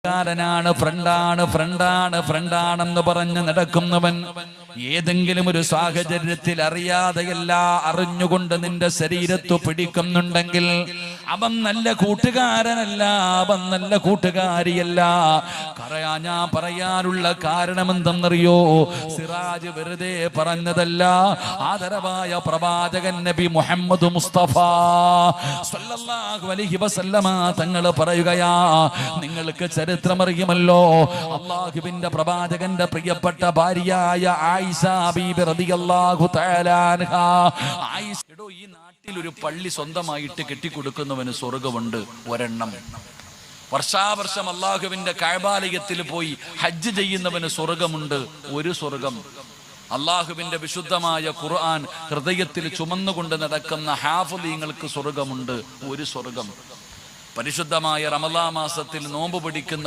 കൂട്ടുകാരനാണ്, ഫ്രണ്ടാണെന്ന് പറഞ്ഞ് നടക്കുന്നവൻ ഏതെങ്കിലും ഒരു സാഹചര്യത്തിൽ അറിയാതെയല്ല അറിഞ്ഞുകൊണ്ട് നിന്റെ ശരീരത്തു പിടിക്കുന്നുണ്ടെങ്കിൽ അവൻ നല്ല കൂട്ടുകാരനല്ല, അവൻ നല്ല കൂട്ടുകാരിയല്ല. ഞാൻ പറയാനുള്ള കാരണം എന്തെന്നറിയോ? സിറാജ് വെറുതെ പറഞ്ഞതല്ല. ആദരവായ പ്രവാചകൻ നബി മുഹമ്മദ് മുസ്തഫ സല്ലല്ലാഹു അലൈഹി വസല്ലമ തങ്ങൾ പറയുകയാ, നിങ്ങൾക്ക് ചരിത്രമറിയുമല്ലോ, അല്ലാഹുവിന്റെ പ്രവാചകന്റെ പ്രിയപ്പെട്ട ഭാര്യയായ ആയിഷ ബീബി റളിയല്ലാഹു തആല അൻഹാ. ആയിഷ, ഈ നാട്ടിൽ ഒരു പള്ളി സ്വന്തമായിട്ട് കെട്ടിക്കൊടുക്കുന്നവന് സ്വർഗമുണ്ട് ഒരെണ്ണം. വർഷാവർഷം അല്ലാഹുവിന്റെ കഅബാലയത്തിൽ പോയി ഹജ്ജ് ചെയ്യുന്നവന് സ്വർഗമുണ്ട് ഒരു സ്വർഗം. അല്ലാഹുവിന്റെ വിശുദ്ധമായ ഖുർആൻ ഹൃദയത്തിൽ ചുമന്നുകൊണ്ട് നടക്കുന്ന ഹാഫിളീങ്ങൾക്ക് സ്വർഗമുണ്ട് ഒരു സ്വർഗം. പരിശുദ്ധമായ റമളാൻ മാസത്തിൽ നോമ്പ് പിടിക്കുന്ന